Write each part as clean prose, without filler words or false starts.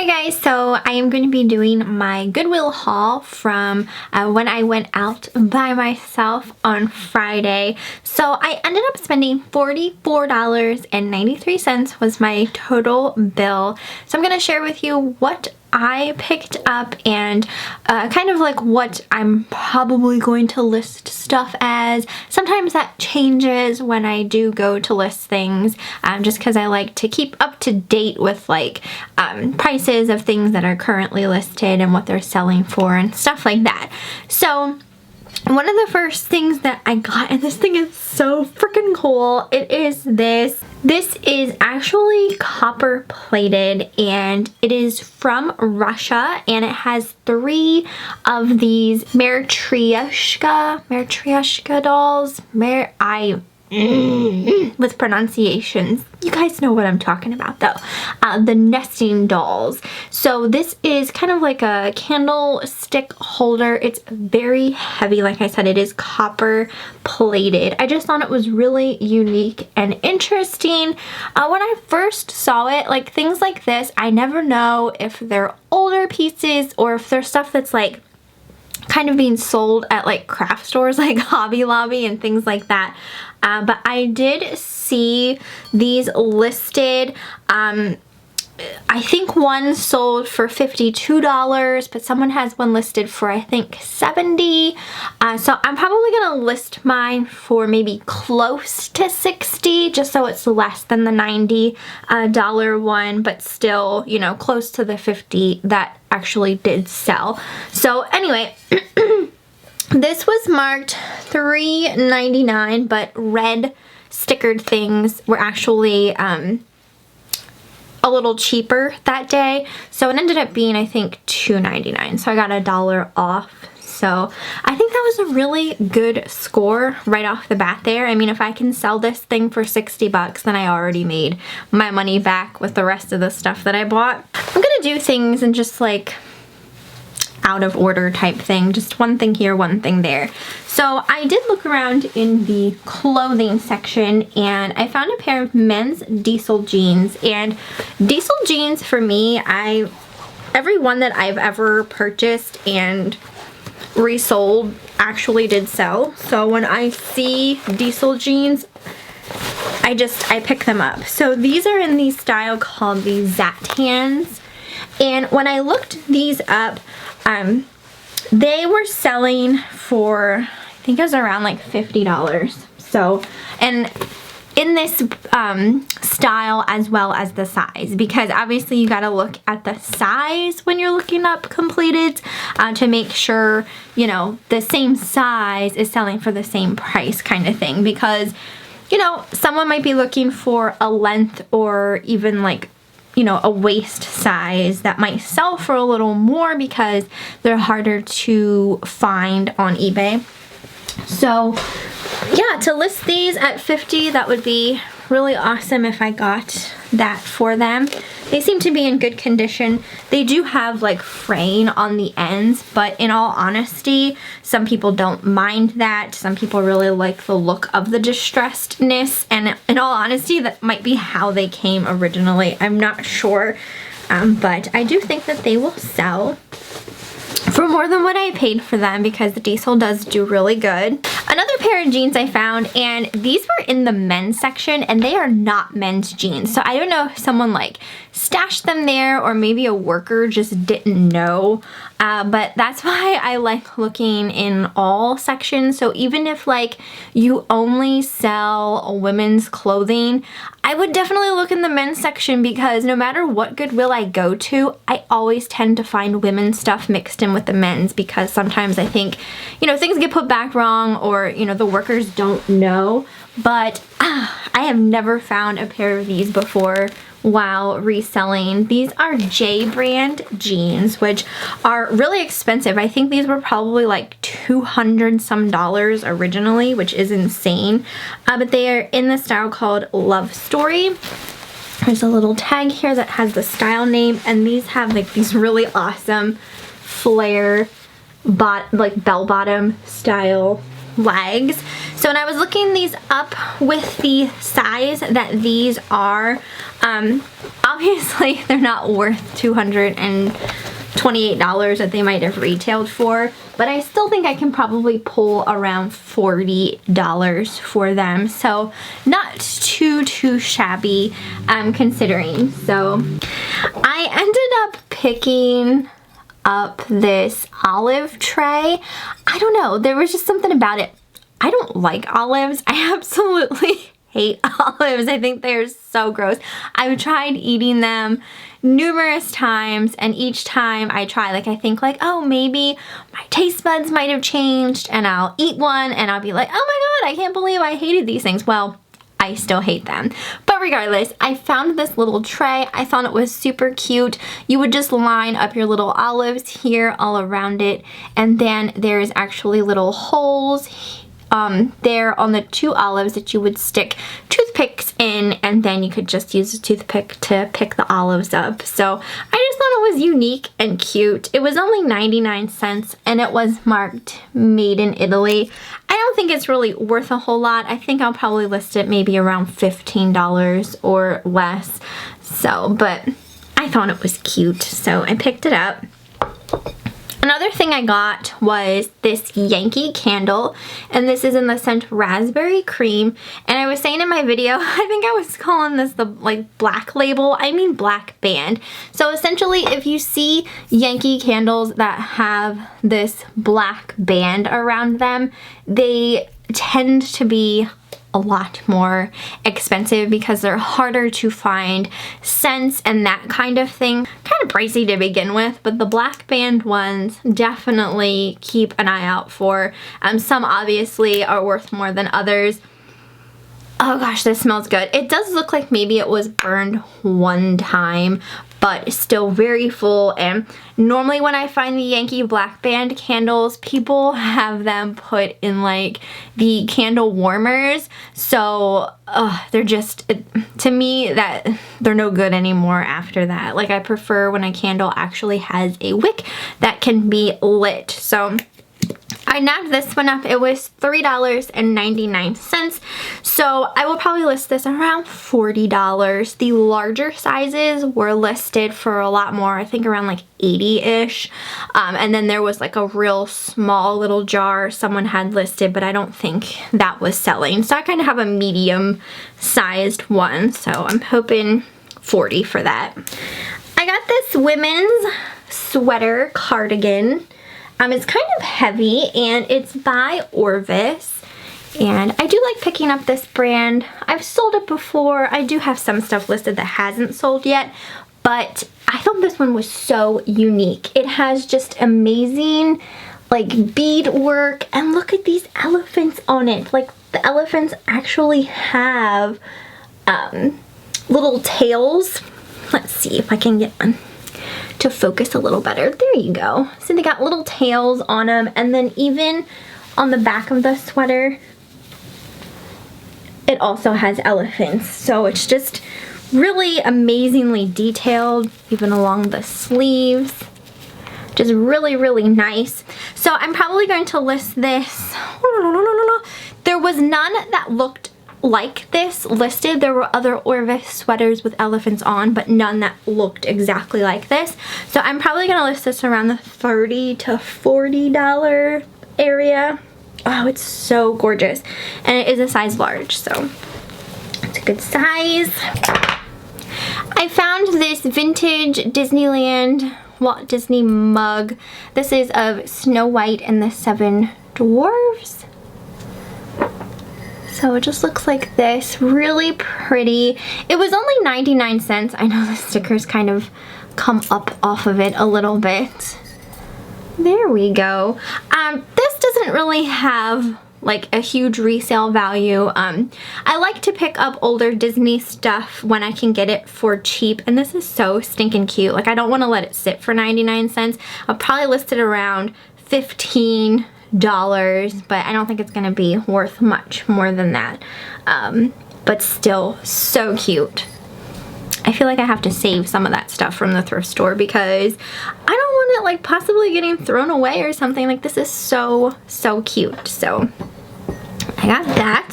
Hi guys, so I am going to be doing my Goodwill haul from when I went out by myself on Friday. So I ended up spending $44.93 was my total bill. So I'm going to share with you what I picked up and kind of like what I'm probably going to list stuff as. Sometimes that changes when I do go to list things, just because I like to keep up to date with like prices of things that are currently listed and what they're selling for and stuff like that. So one of the first things that I got, and this thing is so freaking cool, it is this. This is actually copper plated and it is from Russia and it has 3 of these Matryoshka dolls. With pronunciations. You guys know what I'm talking about though. The nesting dolls. So this is kind of like a candlestick holder. It's very heavy. Like I said, it is copper plated. I just thought it was really unique and interesting. When I first saw it, like things like this, I never know if they're older pieces or if they're stuff that's like kind of being sold at like craft stores like Hobby Lobby and things like that. But I did see these listed. I think one sold for $52, but someone has one listed for I think $70. So I'm probably gonna list mine for maybe close to $60, just so it's less than the $90 one, but still, you know, close to the $50 that actually did sell. So anyway, this was marked $3.99, but red stickered things were actually a little cheaper that day. So it ended up being, I think, $2.99. So I got $1 off. So I think that was a really good score right off the bat there. I mean, if I can sell this thing for $60, then I already made my money back with the rest of the stuff that I bought. I'm gonna do things in just like out of order type thing, just one thing here, one thing there. So I did look around in the clothing section and I found a pair of men's diesel jeans. And diesel jeans for me, every one that I've ever purchased and resold actually did sell. So when I see diesel jeans, I pick them up. So these are in the style called the Zattans. And when I looked these up, they were selling for, I think it was around like $50. So, and in this style as well as the size, because obviously you got to look at the size when you're looking up completed to make sure, you know, the same size is selling for the same price kind of thing, because, you know, someone might be looking for a length or even like, you know, a waist size that might sell for a little more because they're harder to find on eBay. So yeah, to list these at $50, that would be really awesome if I got that for them. They seem to be in good condition. They do have like fraying on the ends, but in all honesty, some people don't mind that. Some people really like the look of the distressedness, and in all honesty, that might be how they came originally. I'm not sure, but I do think that they will sell for more than what I paid for them, because the diesel does do really good. Another pair of jeans I found, and these were in the men's section, and they are not men's jeans. So I don't know if someone like stashed them there or maybe a worker just didn't know. But that's why I like looking in all sections. So even if like you only sell women's clothing, I would definitely look in the men's section, because no matter what Goodwill I go to, I always tend to find women's stuff mixed in with the men's, because sometimes I think, you know, things get put back wrong, or, you know, the workers don't know. But I have never found a pair of these before while reselling. These are J brand jeans, which are really expensive. I think these were probably like $200 some originally, which is insane. But they are in the style called Love Story. There's a little tag here that has the style name, and these have like these really awesome flare like bell bottom style legs. So when I was looking these up with the size that these are, obviously they're not worth $228 that they might have retailed for, but I still think I can probably pull around $40 for them. So not too shabby, considering. So I ended up picking up this olive tray. I don't know, there was just something about it. I don't like olives. I absolutely hate olives. I think they're so gross. I've tried eating them numerous times, and each time I try, like, I think like, oh, maybe my taste buds might have changed, and I'll eat one and I'll be like, oh my god, I can't believe I hated these things. Well, I still hate them. But regardless, I found this little tray. I thought it was super cute. You would just line up your little olives here all around it, and then there's actually little holes there on the 2 olives that you would stick toothpicks in, and then you could just use a toothpick to pick the olives up. So I just thought it was unique and cute. It was only 99 cents and it was marked made in Italy. I don't think it's really worth a whole lot. I think I'll probably list it maybe around $15 or less. So, but I thought it was cute, so I picked it up. Another thing I got was this Yankee Candle, and this is in the scent Raspberry Cream. And I was saying in my video, I think I was calling this the like black label, I mean black band. So essentially, if you see Yankee candles that have this black band around them, they tend to be a lot more expensive because they're harder to find scents and that kind of thing. Kind of pricey to begin with, but the black band ones definitely keep an eye out for. Some obviously are worth more than others. Oh gosh, this smells good. It does look like maybe it was burned one time, but still very full. And normally when I find the Yankee Black Band candles, people have them put in like the candle warmers. So they're just, to me, that they're no good anymore after that. Like, I prefer when a candle actually has a wick that can be lit. So I nabbed this one up. It was $3.99. So I will probably list this around $40. The larger sizes were listed for a lot more, I think around like 80-ish. And then there was like a real small little jar someone had listed, but I don't think that was selling. So I kind of have a medium sized one. So I'm hoping 40 for that. I got this women's sweater cardigan. It's kind of heavy, and it's by Orvis, and I do like picking up this brand. I've sold it before. I do have some stuff listed that hasn't sold yet, but I thought this one was so unique. It has just amazing like bead work, and look at these elephants on it. Like, the elephants actually have little tails. Let's see if I can get one to focus a little better. There you go. So they got little tails on them, and then even on the back of the sweater, it also has elephants. So it's just really amazingly detailed, even along the sleeves. Just really nice. So I'm probably going to list this. There was none that looked like this listed. There were other Orvis sweaters with elephants on, but none that looked exactly like this. So I'm probably gonna list this around the $30 to $40 area. Oh, it's so gorgeous. And it is a size large, so it's a good size. I found this vintage Disneyland Walt Disney mug. This is of Snow White and the Seven Dwarfs. So it just looks like this, really pretty. It was only 99 cents. I know the stickers kind of come up off of it a little bit. There we go. This doesn't really have like a huge resale value. I like to pick up older Disney stuff when I can get it for cheap, and this is so stinking cute. Like, I don't want to let it sit for 99 cents. I'll probably list it around $15, but I don't think it's gonna be worth much more than that. But still so cute. I feel like I have to save some of that stuff from the thrift store because I don't want it like possibly getting thrown away or something. Like, this is so cute. So I got that.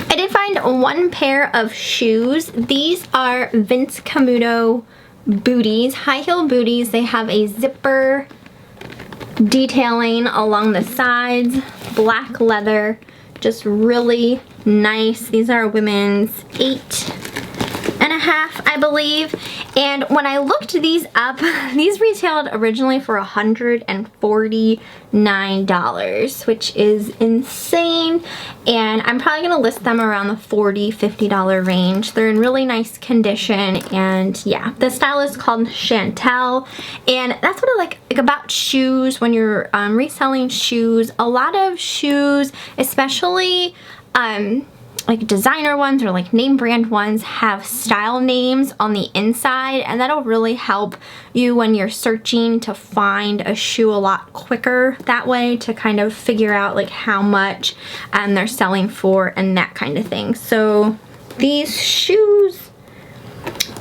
I did find one pair of shoes. These are Vince Camuto booties, high heel booties. They have a zipper detailing along the sides, black leather, just really nice. These are women's 8.5, I believe. And when I looked these up, these retailed originally for $149, which is insane. And I'm probably gonna list them around the $40–50 range. They're in really nice condition, and yeah, the style is called Chantel. And that's what I like about shoes when you're reselling shoes. A lot of shoes, especially like designer ones or like name brand ones, have style names on the inside, and that'll really help you when you're searching to find a shoe a lot quicker that way, to kind of figure out like how much they're selling for and that kind of thing. So these shoes,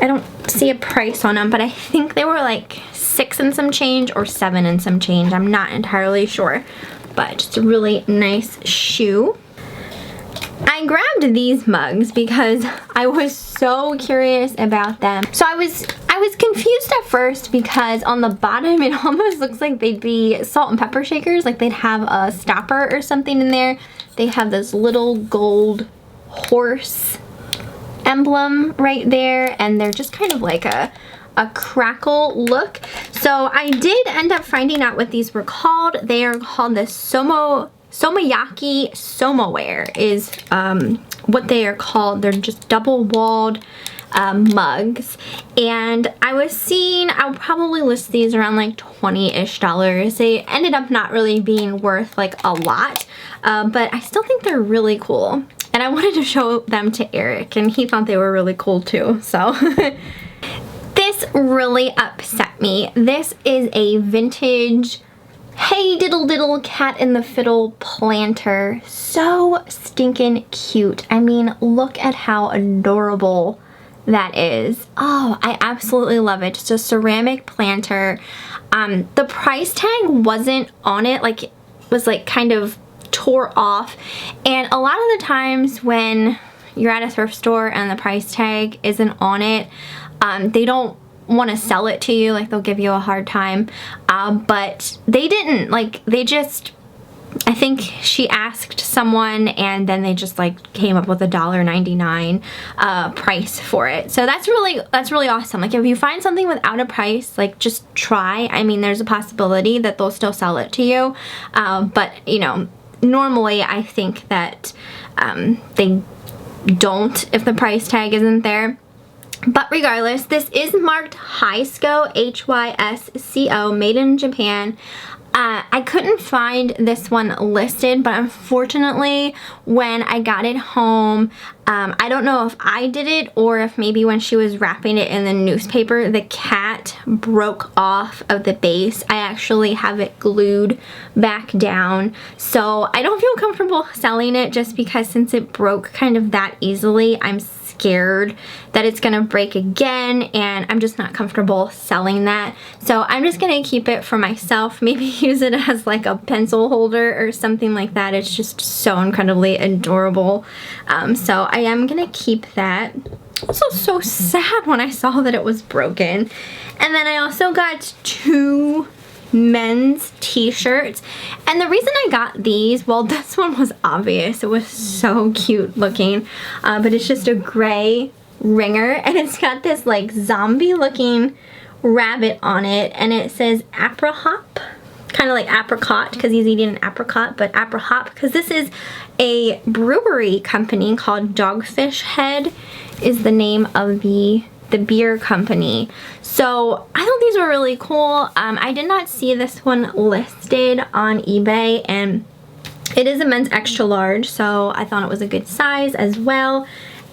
I don't see a price on them, but I think they were like $6 and some change or $7 and some change. I'm not entirely sure, but just a really nice shoe. I grabbed these mugs because I was so curious about them. So I was confused at first because on the bottom it almost looks like they'd be salt and pepper shakers, like they'd have a stopper or something in there. They have this little gold horse emblem right there, and they're just kind of like a crackle look. So I did end up finding out what these were called. They are called the Somayaki Somaware is what they are called. They're just double-walled mugs, and I was seeing, I'll probably list these around like $20-ish. They ended up not really being worth like a lot, but I still think they're really cool, and I wanted to show them to Eric, and he thought they were really cool too, so this really upset me. This is a vintage Hey Diddle Diddle Cat in the Fiddle planter. So stinking cute. I mean, look at how adorable that is. Oh, I absolutely love it. Just a ceramic planter. The price tag wasn't on it, like it was like kind of tore off. And a lot of the times when you're at a thrift store and the price tag isn't on it, they don't want to sell it to you, like they'll give you a hard time, but they didn't, like they just, I think she asked someone and then they just like came up with $1.99 price for it. So that's really awesome. Like if you find something without a price, like just try. I mean, there's a possibility that they'll still sell it to you, but you know, normally I think that they don't if the price tag isn't there. But regardless, this is marked Hysco, Hysco, made in Japan. I couldn't find this one listed, but unfortunately when I got it home, I don't know if I did it or if maybe when she was wrapping it in the newspaper, the cat broke off of the base. I actually have it glued back down, so I don't feel comfortable selling it just because since it broke kind of that easily, I'm scared that it's gonna break again, and I'm just not comfortable selling that. So I'm just gonna keep it for myself, maybe use it as like a pencil holder or something like that. It's just so incredibly adorable. So I am gonna keep that. Also so sad when I saw that it was broken. And then I also got two men's t-shirts, and the reason I got these, well, this one was obvious, it was so cute looking, but it's just a gray ringer, and it's got this like zombie looking rabbit on it, and it says aprihop, kind of like apricot because he's eating an apricot, but aprihop because this is a brewery company called Dogfish Head is the name of the beer company. So I thought these were really cool. I did not see this one listed on eBay, and it is a men's extra large, so I thought it was a good size as well,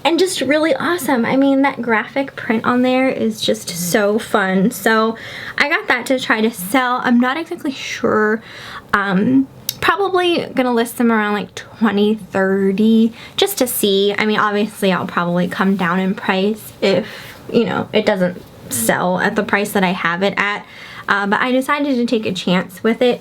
and just really awesome. I mean, that graphic print on there is just so fun. So I got that to try to sell. I'm not exactly sure. Probably gonna list them around like $20–30 just to see. I mean, obviously I'll probably come down in price if, you know, it doesn't sell at the price that I have it at, but I decided to take a chance with it.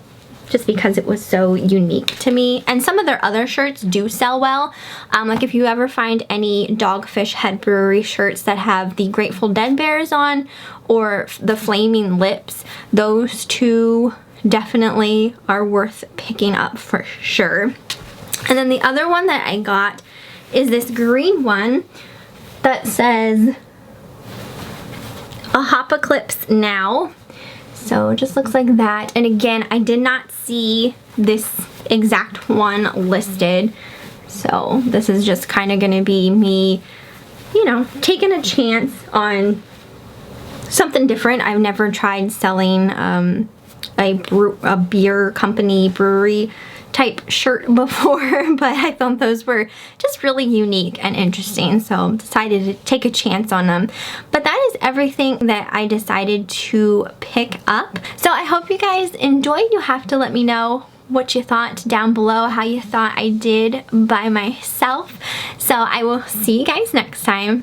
just because it was so unique to me. And some of their other shirts do sell well. Like if you ever find any Dogfish Head Brewery shirts that have the Grateful Dead bears on or the Flaming Lips, those two definitely are worth picking up for sure. And then the other one that I got is this green one that says Apocalypse Now. So it just looks like that. And again, I did not see this exact one listed. So this is just kind of going to be me, you know, taking a chance on something different. I've never tried selling a beer company brewery type shirt before, but I thought those were just really unique and interesting, so decided to take a chance on them. But that is everything that I decided to pick up. So I hope you guys enjoyed. You have to let me know what you thought down below, how you thought I did by myself. So I will see you guys next time.